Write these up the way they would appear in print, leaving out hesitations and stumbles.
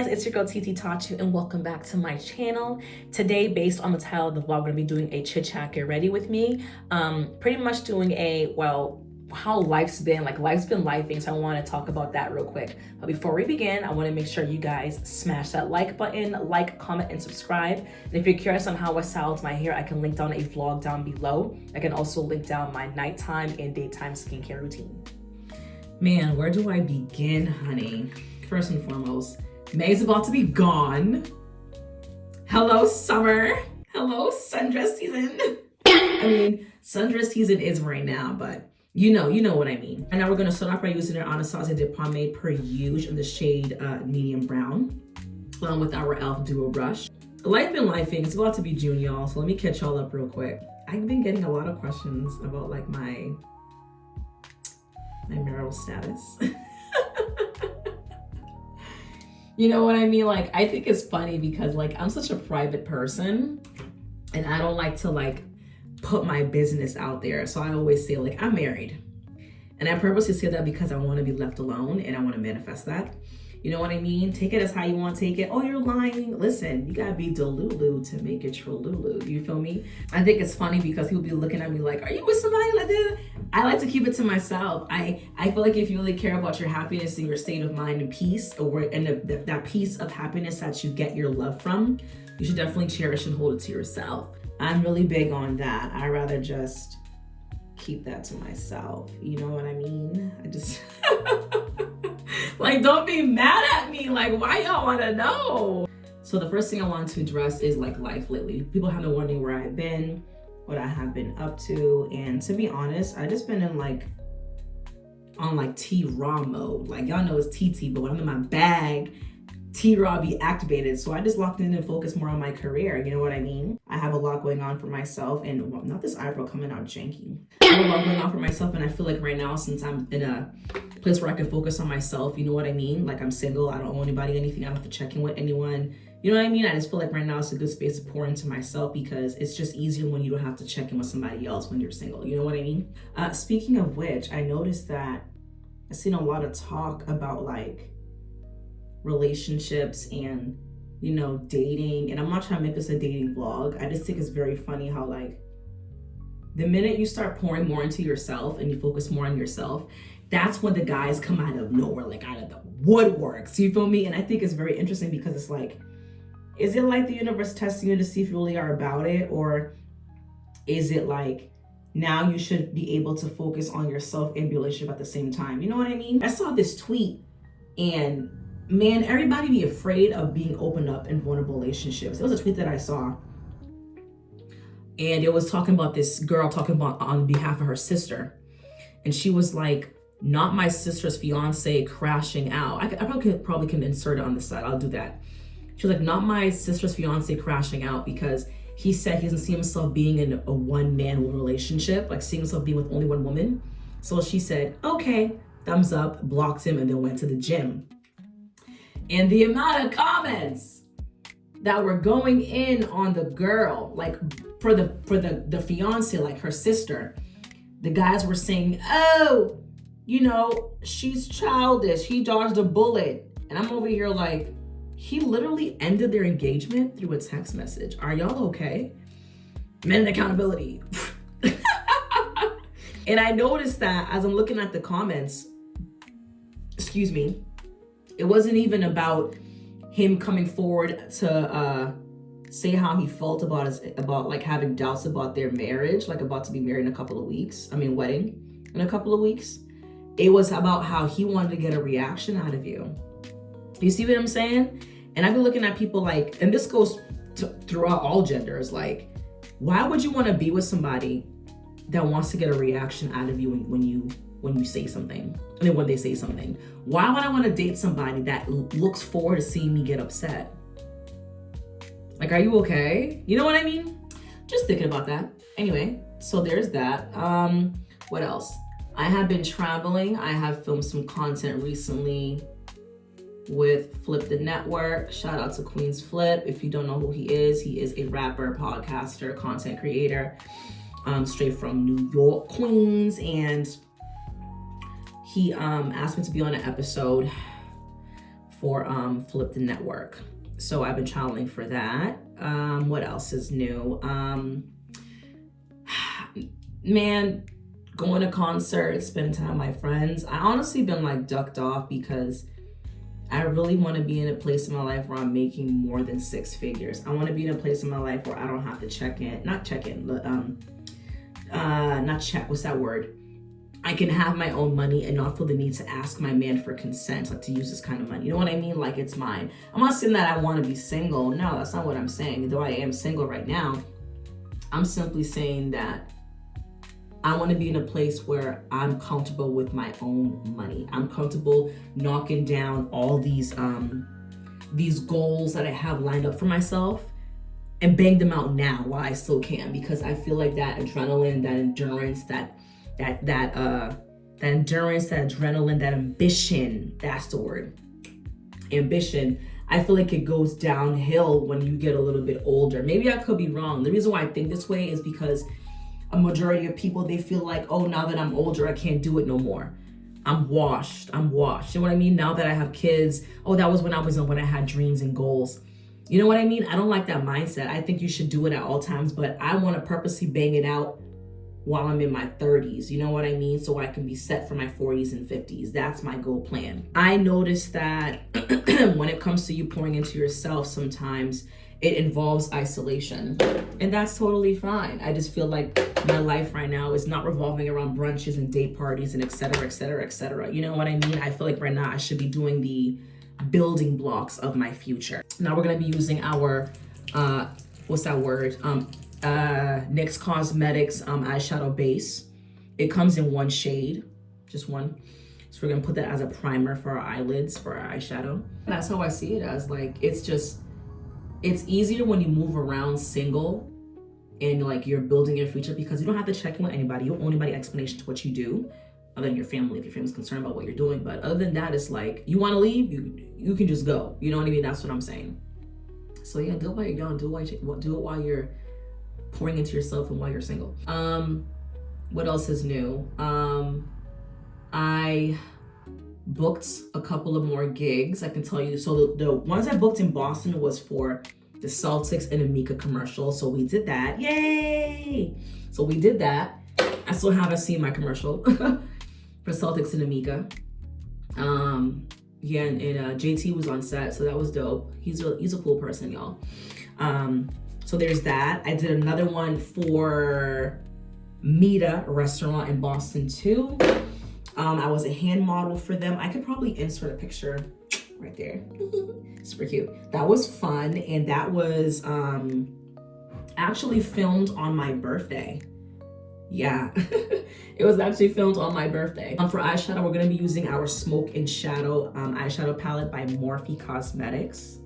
guys, it's your girl TT Tachu and welcome back to my channel. Today, based on the title of the vlog, I'm gonna be doing a chit chat. Get ready with me. Pretty much doing a, well, how life's been lifing, so I want to talk about that real quick. But before we begin, I want to make sure you guys smash that like button, like, comment, and subscribe. And if you're curious on how I styled my hair, I can link down a vlog down below. I can also link down my nighttime and daytime skincare routine. Man, where do I begin, honey? First and foremost, May's about to be gone. Hello, summer. Hello, sundress season. I mean, sundress season is right now, but you know what I mean. And now we're gonna start off by using our Anastasia Pomade per use in the shade medium brown, along with our e.l.f. duo brush. Life been lifing. It's about to be June, y'all. So let me catch y'all up real quick. I've been getting a lot of questions about like my marital status. You know what I mean? Like, I think it's funny because like I'm such a private person and I don't like to like put my business out there. So I always say like, I'm married. And I purposely say that because I want to be left alone and I want to manifest that. You know what I mean? Take it as how you want to take it. Oh, you're lying. Listen, you gotta be delulu to make it true. You feel me? I think it's funny because he'll be looking at me like, are you with somebody like this? I like to keep it to myself. I feel like if you really care about your happiness and your state of mind and peace, that piece of happiness that you get your love from, you should definitely cherish and hold it to yourself. I'm really big on that. I rather just keep that to myself. You know what I mean? I just like, don't be mad at me. Like, why y'all want to know? So the first thing I wanted to address is like life lately. People have been wondering where I've been, what I have been up to. And to be honest, I just been in like, on like T-Raw mode. Like y'all know it's TT, but when I'm in my bag, T-Raw be activated. So I just locked in and focused more on my career. You know what I mean? I have a lot going on for myself and well, not this eyebrow coming out janky. I have a lot going on for myself and I feel like right now, since I'm in a place where I can focus on myself, you know what I mean? Like I'm single, I don't owe anybody anything, I don't have to check in with anyone. You know what I mean? I just feel like right now it's a good space to pour into myself because it's just easier when you don't have to check in with somebody else when you're single. You know what I mean? Speaking of which, I noticed that I've seen a lot of talk about like relationships and, you know, dating. And I'm not trying to make this a dating vlog. I just think it's very funny how like the minute you start pouring more into yourself and you focus more on yourself, that's when the guys come out of nowhere, like out of the woodworks. You feel me? And I think it's very interesting because it's like, is it like the universe testing you to see if you really are about it? Or is it like now you should be able to focus on yourself and relationship at the same time? You know what I mean? I saw this tweet and man, everybody be afraid of being opened up in vulnerable relationships. It was a tweet that I saw. And it was talking about this girl talking about on behalf of her sister. And she was like, not my sister's fiance crashing out. I probably can insert it on the side. I'll do that. She was like, not my sister's fiance crashing out because he said he doesn't see himself being in a one-man relationship, like seeing himself being with only one woman. So she said, okay, thumbs up, blocked him, and then went to the gym. And the amount of comments that were going in on the girl, like for the fiance, like her sister, the guys were saying, oh, you know, she's childish. He dodged a bullet. And I'm over here like, he literally ended their engagement through a text message. Are y'all okay? Men accountability. And I noticed that as I'm looking at the comments, excuse me, it wasn't even about him coming forward to say how he felt about like having doubts about their marriage, like about to be married in a couple of weeks. Wedding in a couple of weeks. It was about how he wanted to get a reaction out of you. You see what I'm saying? And I've been looking at people like, and this goes throughout all genders, like, why would you want to be with somebody that wants to get a reaction out of you when you say something? And then when they say something, why would I want to date somebody that looks forward to seeing me get upset? Like, are you okay? You know what I mean? Just thinking about that. Anyway, so there's that. What else? I have been traveling. I have filmed some content recently with Flip the Network. Shout out to Queen's Flip. If you don't know who he is a rapper, podcaster, content creator, straight from New York, Queens. And he asked me to be on an episode for Flip the Network. So I've been traveling for that. What else is new? Man, going to concerts, spending time with my friends. I honestly been like ducked off because I really want to be in a place in my life where I'm making more than 6 figures. I want to be in a place in my life where I don't have to what's that word? I can have my own money and not feel the need to ask my man for consent, like to use this kind of money. You know what I mean? Like it's mine. I'm not saying that I want to be single. No, that's not what I'm saying. Though I am single right now, I'm simply saying that I want to be in a place where I'm comfortable with my own money. I'm comfortable knocking down all these goals that I have lined up for myself and bang them out now while I still can, because I feel like that adrenaline, that endurance, that endurance, that adrenaline, that ambition, that's the word. Ambition. I feel like it goes downhill when you get a little bit older. Maybe I could be wrong. The reason why I think this way is because a majority of people, they feel like, oh, now that I'm older, I can't do it no more. I'm washed. You know what I mean? Now that I have kids, oh, that was when I had dreams and goals. You know what I mean? I don't like that mindset. I think you should do it at all times, but I want to purposely bang it out while I'm in my 30s. You know what I mean? So I can be set for my 40s and 50s. That's my goal plan. I noticed that when it comes to you pouring into yourself, sometimes it involves isolation, and that's totally fine. I just feel like my life right now is not revolving around brunches and date parties and et cetera, et cetera, et cetera. You know what I mean? I feel like right now I should be doing the building blocks of my future. Now we're gonna be using our, what's that word? NYX Cosmetics eyeshadow base. It comes in 1 shade, just one. So we're gonna put that as a primer for our eyelids, for our eyeshadow. That's how I see it as. Like, it's easier when you move around single and like you're building your future, because you don't have to check in with anybody. You don't owe anybody explanation to what you do, other than your family, if your family's concerned about what you're doing. But other than that, it's like, you wanna leave, you can just go. You know what I mean? That's what I'm saying. So yeah, do it while you're young, do it while you're pouring into yourself and while you're single. What else is new? I booked a couple of more gigs, I can tell you. So the ones I booked in Boston was for the Celtics and Amika commercial. So we did that. Yay! So we did that. I still haven't seen my commercial for Celtics and Amika. Yeah, and JT was on set, so that was dope. He's a cool person, y'all. So there's that. I did another one for Mita, a restaurant in Boston too. I was a hand model for them. I could probably insert a picture right there. Super cute. That was fun, and that was actually filmed on my birthday. Yeah, it was actually filmed on my birthday. For eyeshadow, we're gonna be using our Smoke and Shadow eyeshadow palette by Morphe Cosmetics.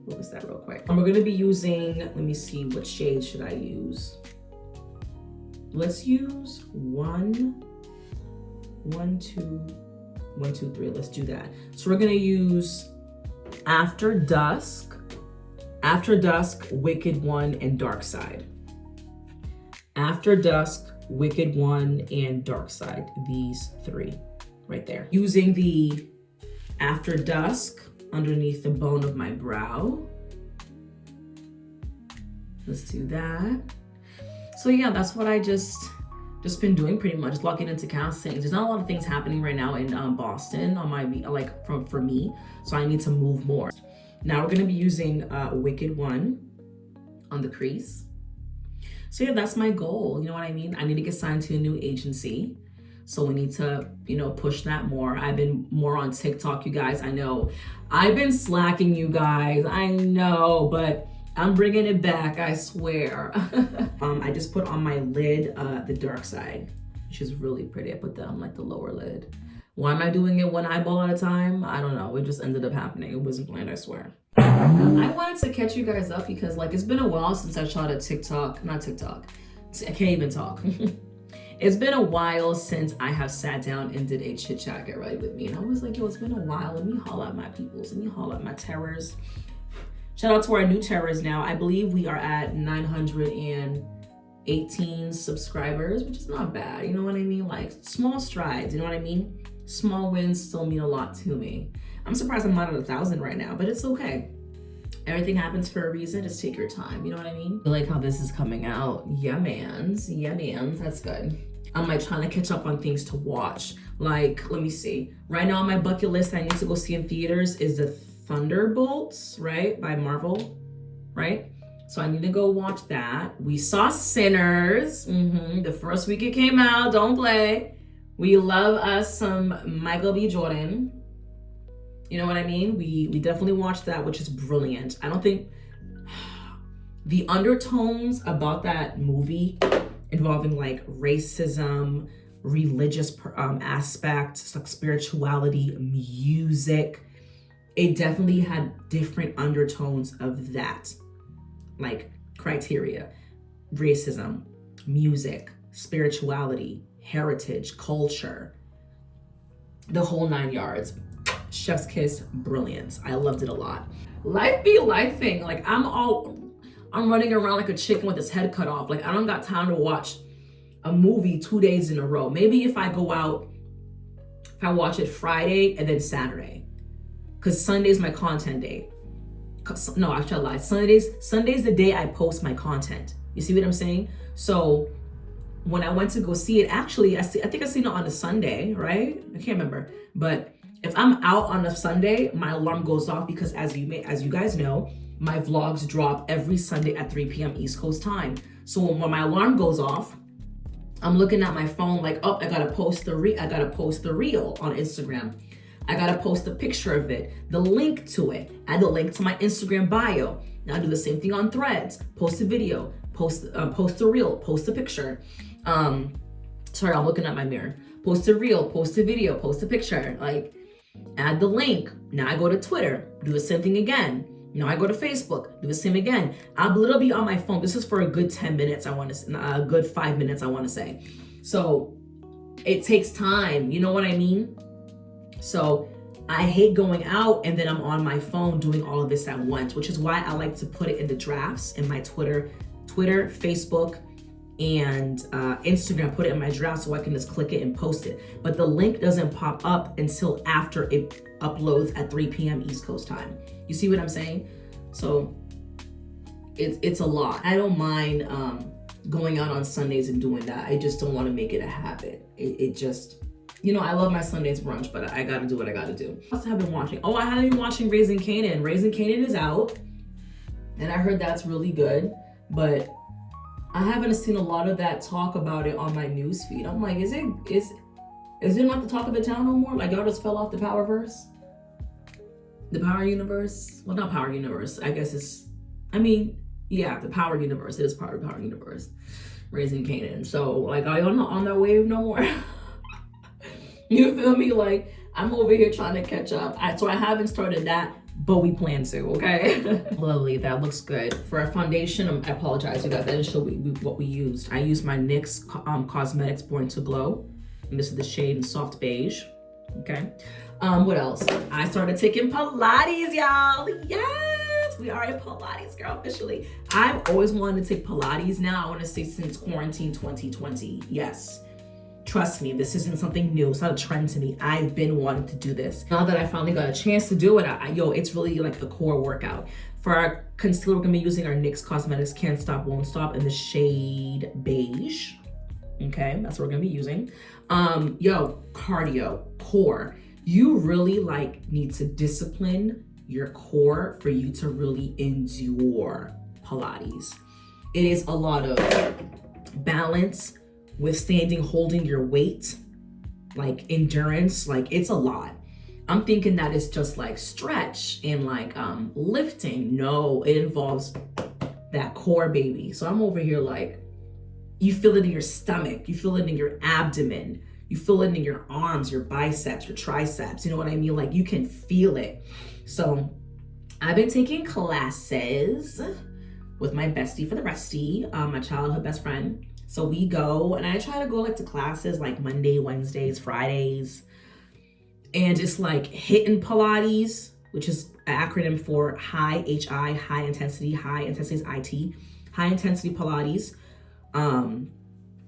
Focus that real quick. And we're gonna be using, let me see, what shade should I use? Let's use 1, 2, 3. Let's do that. So we're gonna use After Dusk, Wicked One, and Dark Side. After Dusk, Wicked One, and Dark Side. These 3 right there. Using the After Dusk underneath the bone of my brow. Let's do that. So yeah, that's what I just been doing pretty much, locking into castings. There's not a lot of things happening right now in Boston on my, like, for me, so I need to move more. Now we're gonna be using Wicked One on the crease. So yeah, that's my goal. You know what I mean? I need to get signed to a new agency. So we need to, push that more. I've been more on TikTok, you guys. I know I've been slacking, you guys. I know, but I'm bringing it back, I swear. I just put on my lid the Dark Side, which is really pretty. I put that on like the lower lid. Why am I doing it 1 eyeball at a time? I don't know. It just ended up happening. It wasn't planned, I swear. I wanted to catch you guys up because like it's been a while since I shot a TikTok. Not TikTok. I can't even talk. It's been a while since I have sat down and did a chit chat get ready with me. And I was like, yo, it's been a while. Let me haul out my peoples. Let me haul out my terrors. Shout out to our new terrors now. I believe we are at 918 subscribers, which is not bad. You know what I mean? Like small strides, you know what I mean? Small wins still mean a lot to me. I'm surprised I'm not at 1,000 right now, but it's okay. Everything happens for a reason. Just take your time. You know what I mean? I like how this is coming out. Yeah, mans. Yeah, mans. That's good. I'm like trying to catch up on things to watch. Like, let me see. Right now on my bucket list, I need to go see in theaters is the Thunderbolts, right? By Marvel, right? So I need to go watch that. We saw Sinners. The first week it came out. Don't play. We love us some Michael B. Jordan. You know what I mean? We definitely watched that, which is brilliant. I don't think the undertones about that movie involving like racism, religious aspects, like spirituality, music, it definitely had different undertones of that, like criteria, racism, music, spirituality, heritage, culture, the whole 9 yards. Chef's kiss, brilliant. I loved it a lot. Life be lifing. Like I'm running around like a chicken with his head cut off. Like I don't got time to watch a movie 2 days in a row. Maybe if I go out, if I watch it Friday and then Saturday, because Sunday's my content day. No, actually I lied. Sunday's the day I post my content. You see what I'm saying? So when I went to go see it, actually I think I seen it on a Sunday, right? I can't remember, but if I'm out on a Sunday, my alarm goes off because as you guys know, my vlogs drop every Sunday at 3 p.m. East Coast time. So when my alarm goes off, I'm looking at my phone like, oh, I gotta post the reel on Instagram. I gotta post a picture of it, the link to it, add the link to my Instagram bio. Now I do the same thing on Threads. Post a video, post a reel, post a picture. Sorry, I'm looking at my mirror. Post a reel, post a video, post a picture. Like, add the link. Now I go to Twitter, do the same thing again. Now I go to Facebook, do the same again. I'll literally be on my phone. This is for a good 10 minutes, a good 5 minutes, I want to say. So it takes time, you know what I mean? So I hate going out and then I'm on my phone doing all of this at once, which is why I like to put it in the drafts in my Twitter, Facebook, and Instagram, put it in my draft so I can just click it and post it. But the link doesn't pop up until after it uploads at 3 p.m. East Coast time. You see what I'm saying? So it's a lot. I don't mind going out on Sundays and doing that. I just don't want to make it a habit. It just, you know, I love my Sundays brunch, but I gotta do what I gotta do. What else have I been watching? Oh, I haven't been watching Raising Kanan. Raising Kanan is out, and I heard that's really good, but I haven't seen a lot of that talk about it on my news feed. I'm like, is it not the talk of the town no more? Like y'all just fell off the Powerverse? The Power Universe? Well, not Power Universe. I guess the Power Universe. It is part of the Power Universe. Raising Kanan. So like, are y'all not on that wave no more? You feel me? Like I'm over here trying to catch up. So I haven't started that, but we plan to, okay? Lovely, that looks good. For our foundation, I apologize, you guys, I didn't show what we used. I used my NYX Cosmetics Born to Glow. And this is the shade in Soft Beige, okay? What else? I started taking Pilates, y'all. Yes, we are a Pilates girl officially. I've always wanted to take Pilates now. I want to say since quarantine 2020, yes. Trust me, this isn't something new. It's not a trend to me. I've been wanting to do this. Now that I finally got a chance to do it, it's really like a core workout. For our concealer, we're gonna be using our NYX Cosmetics Can't Stop, Won't Stop in the shade Beige. Okay, that's what we're gonna be using. Cardio, core. You really need to discipline your core for you to really endure Pilates. It is a lot of balance, withstanding, holding your weight, like endurance, it's a lot. I'm thinking that it's just like stretch and lifting. No, it involves that core, baby. So I'm over here you feel it in your stomach, you feel it in your abdomen, you feel it in your arms, your biceps, your triceps, you know what I mean? You can feel it. So I've been taking classes with my bestie for the restie, my childhood best friend. So we go, and I try to go to classes Monday, Wednesdays, Fridays, and just hitting Pilates, which is an acronym for high, HI, high intensity is IT, high intensity Pilates.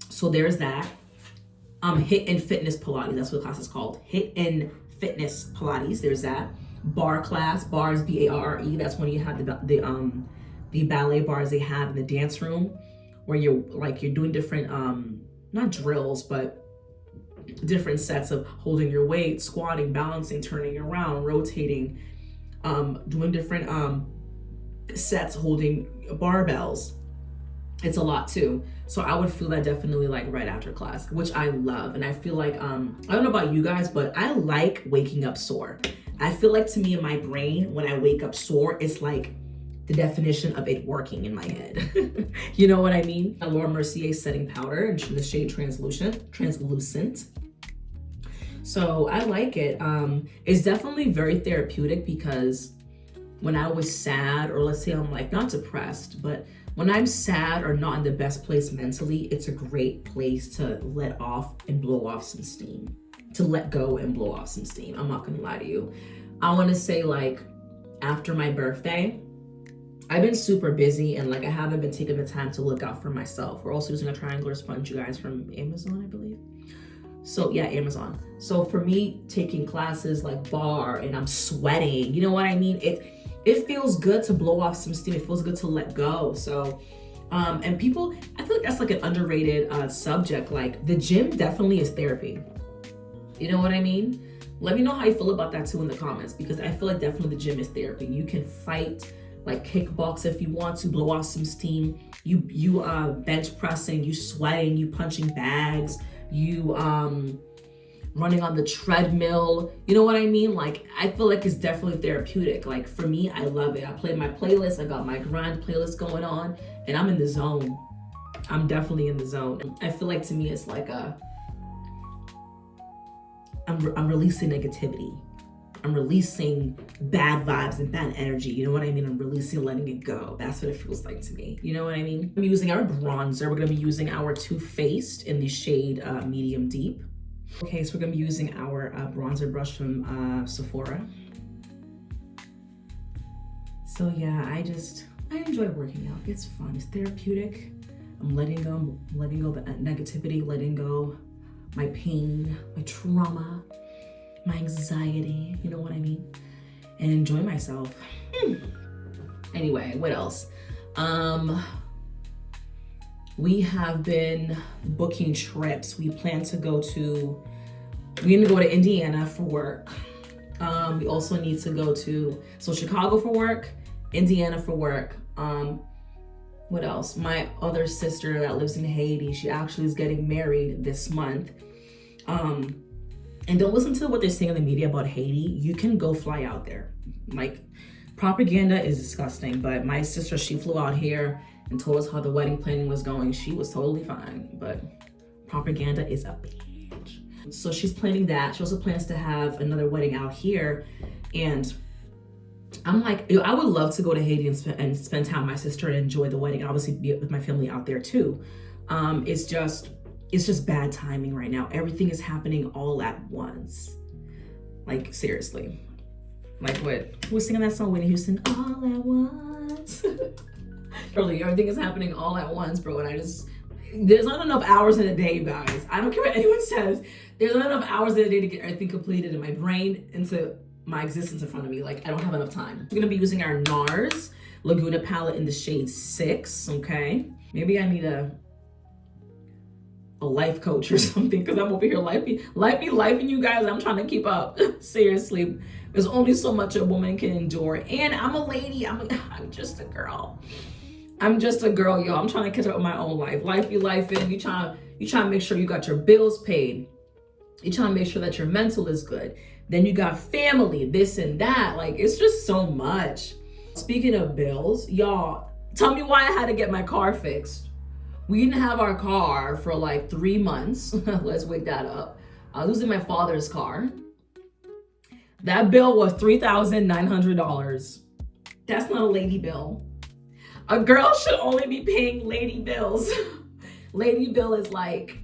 So there's that. Hit and fitness Pilates, that's what the class is called. Hit and fitness Pilates, there's that. bar class. Bars, B-A-R-R-E. That's when you have the ballet bars they have in the dance room, where you're doing different not drills, but different sets of holding your weight, squatting, balancing, turning around, rotating, doing different sets, holding barbells. It's a lot too. So I would feel that definitely like right after class, which I love. And I feel like, I don't know about you guys, but I like waking up sore. I feel like, to me, in my brain, when I wake up sore, it's like the definition of it working in my head. You know what I mean? A Laura Mercier setting powder in the shade Translucent. So I like it. It's definitely very therapeutic, because when I was sad, or let's say I'm like not depressed, but when I'm sad or not in the best place mentally, it's a great place to let off and blow off some steam. To let go and blow off some steam. I'm not gonna lie to you. I wanna say, like, after my birthday, I've been super busy, and like I haven't been taking the time to look out for myself. We're also using a triangular sponge, you guys, from Amazon, I believe. So yeah, Amazon. So for me, taking classes like bar and I'm sweating, you know what I mean? It feels good to blow off some steam. It feels good to let go. So, and people, I feel like that's like an underrated subject. Like, the gym definitely is therapy. You know what I mean? Let me know how you feel about that too in the comments, because I feel like definitely the gym is therapy. You can fight, like kickbox if you want to, blow off some steam. You bench pressing, you sweating, you punching bags, you running on the treadmill. You know what I mean? Like, I feel like it's definitely therapeutic. Like, for me, I love it. I play my playlist. I got my grind playlist going on, and I'm in the zone. I'm definitely in the zone. I feel like, to me, it's like I'm releasing negativity. I'm releasing bad vibes and bad energy. You know what I mean? I'm releasing, letting it go. That's what it feels like to me. You know what I mean? I'm using our bronzer. We're gonna be using our Too Faced in the shade Medium Deep. Okay, so we're gonna be using our bronzer brush from Sephora. So yeah, I enjoy working out. It's fun, it's therapeutic. I'm letting go of the negativity, letting go my pain, my trauma, my anxiety, you know what I mean? And enjoy myself. Anyway, what else? We have been booking trips. We're gonna go to Indiana for work. We also need to go to Chicago for work, Indiana for work. What else? My other sister that lives in Haiti, she actually is getting married this month. And don't listen to what they're saying in the media about Haiti. You can go fly out there. Like, propaganda is disgusting, but my sister, she flew out here and told us how the wedding planning was going. She was totally fine, but propaganda is a bitch. So she's planning that. She also plans to have another wedding out here. And I'm like, I would love to go to Haiti and spend time with my sister and enjoy the wedding, and obviously be with my family out there too. It's just bad timing right now. Everything is happening all at once. Like, seriously. Like, who was singing that song, Whitney Houston? All at once. Really, everything is happening all at once, bro. And there's not enough hours in a day, you guys. I don't care what anyone says. There's not enough hours in a day to get everything completed in my brain, into my existence in front of me. Like, I don't have enough time. We're gonna be using our NARS Laguna palette in the shade 6, okay? Maybe I need a life coach or something, because I'm over here lifing you guys. I'm trying to keep up. Seriously, there's only so much a woman can endure, and I'm a lady. I'm just a girl. I'm just a girl, y'all. I'm trying to catch up with my own life. Life be lifing. You trying to make sure you got your bills paid. You trying to make sure that your mental is good. Then you got family, this and that. Like, it's just so much. Speaking of bills, y'all, tell me why I had to get my car fixed. We didn't have our car for like 3 months. Let's wake that up. I was using my father's car. That bill was $3,900. That's not a lady bill. A girl should only be paying lady bills. Lady bill is like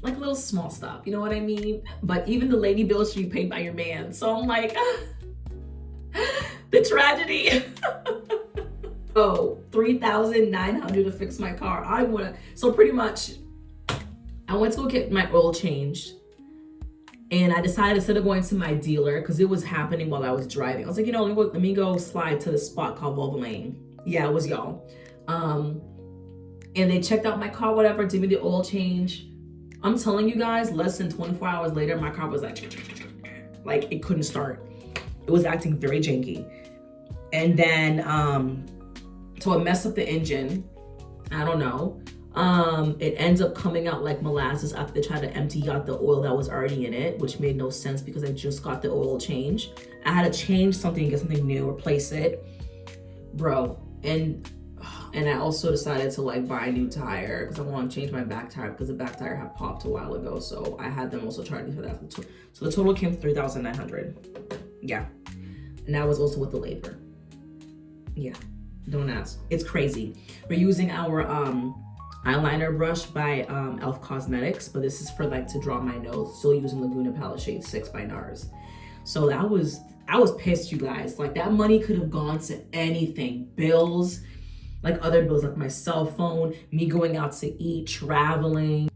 a little small stuff, you know what I mean? But even the lady bill should be paid by your man. So I'm like, the tragedy. Oh, $3,900 to fix my car. So pretty much, I went to go get my oil changed. And I decided, instead of going to my dealer, because it was happening while I was driving, I was like, you know, let me go slide to the spot called Volvo Lane. Yeah, it was y'all. And they checked out my car, whatever, did me the oil change. I'm telling you guys, less than 24 hours later, my car was like it couldn't start. It was acting very janky. And then, so it messed up the engine. I don't know. It ends up coming out like molasses after they tried to empty out the oil that was already in it, which made no sense because I just got the oil change. I had to change something, get something new, replace it. Bro, and I also decided to like buy a new tire because I want to change my back tire because the back tire had popped a while ago. So I had them also charge me for that. So the total came to $3,900. Yeah. And that was also with the labor. Yeah. Don't ask. It's crazy. We're using our eyeliner brush by e.l.f. Cosmetics, but this is for like to draw my nose. Still using Laguna Palette Shade 6 by NARS. So I was pissed, you guys. Like that money could have gone to anything. Bills, like other bills, like my cell phone, me going out to eat, traveling.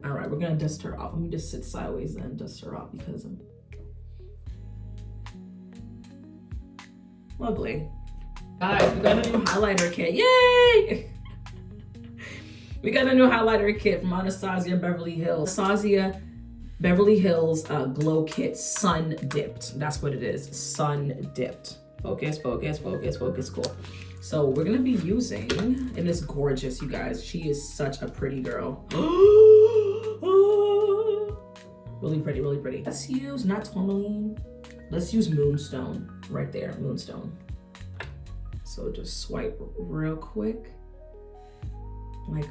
All right, we're gonna dust her off. Let me just sit sideways and dust her off because I'm lovely. Guys, we got a new highlighter kit. Yay! We got a new highlighter kit from Anastasia Beverly Hills. Anastasia Beverly Hills Glow Kit Sun Dipped. That's what it is. Sun Dipped. Focus, focus, focus, focus. Cool. So we're gonna be using, and it's gorgeous, you guys. She is such a pretty girl. Really pretty, really pretty. Let's use, not tourmaline, let's use Moonstone right there, Moonstone. So just swipe real quick. Like,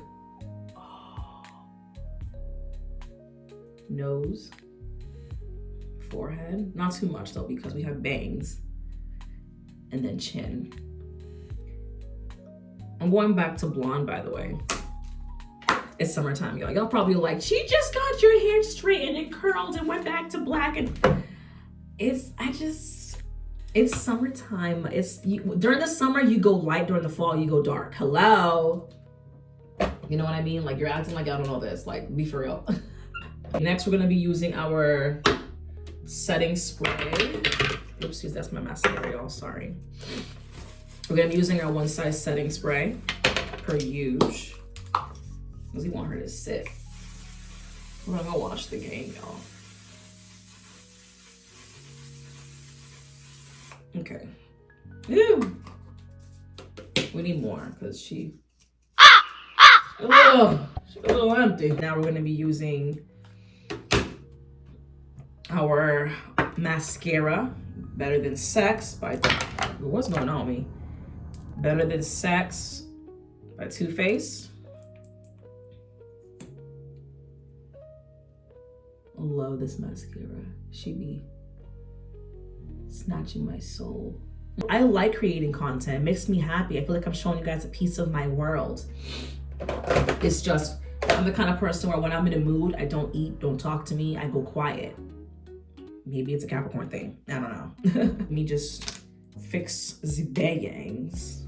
oh. Nose, forehead, not too much though because we have bangs, and then chin. I'm going back to blonde, by the way. It's summertime, y'all. Y'all probably like, she just got your hair straightened and curled and went back to black. And it's summertime. During the summer, you go light. During the fall, you go dark. Hello. You know what I mean? Like you're acting like I don't know this. Like be for real. Next, we're gonna be using our setting spray. Oopsies, that's my mascara, y'all. Sorry. We're gonna be using our one size setting spray per use. Because we want her to sit. We're gonna go watch the game, y'all. Okay. Ew. We need more because she's a little empty. Now we're gonna be using our mascara, Better Than Sex by, what's going on with me? Better Than Sex by Too Faced. I love this mascara. She be snatching my soul. I like creating content. It makes me happy. I feel like I'm showing you guys a piece of my world. It's just, I'm the kind of person where when I'm in a mood, I don't eat, don't talk to me, I go quiet. Maybe it's a Capricorn thing. I don't know. Let me just fix the bangs.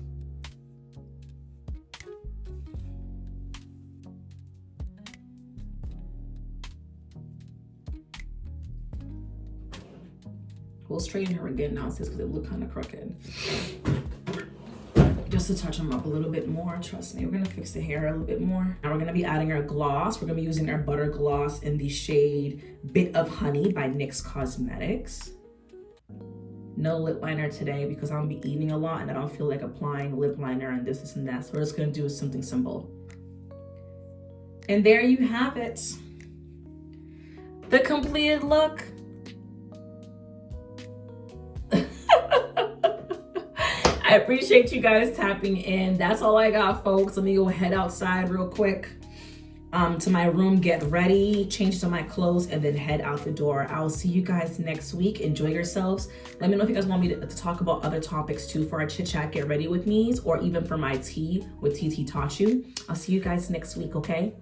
We'll straighten her again now because it looked kind of crooked. Just to touch them up a little bit more. Trust me, we're gonna fix the hair a little bit more. Now we're gonna be adding our gloss. We're gonna be using our butter gloss in the shade Bit of Honey by NYX Cosmetics. No lip liner today because I'm gonna be eating a lot and I don't feel like applying lip liner and this and that. So we're just gonna do something simple. And there you have it. The completed look. I appreciate you guys tapping in. That's all I got, folks. Let me go head outside real quick to my room, get ready, change to my clothes, and then head out the door. I'll see you guys next week. Enjoy yourselves. Let me know if you guys want me to talk about other topics too for our chit chat, get ready with me, or even for my tea with TT Taught You. I'll see you guys next week, okay?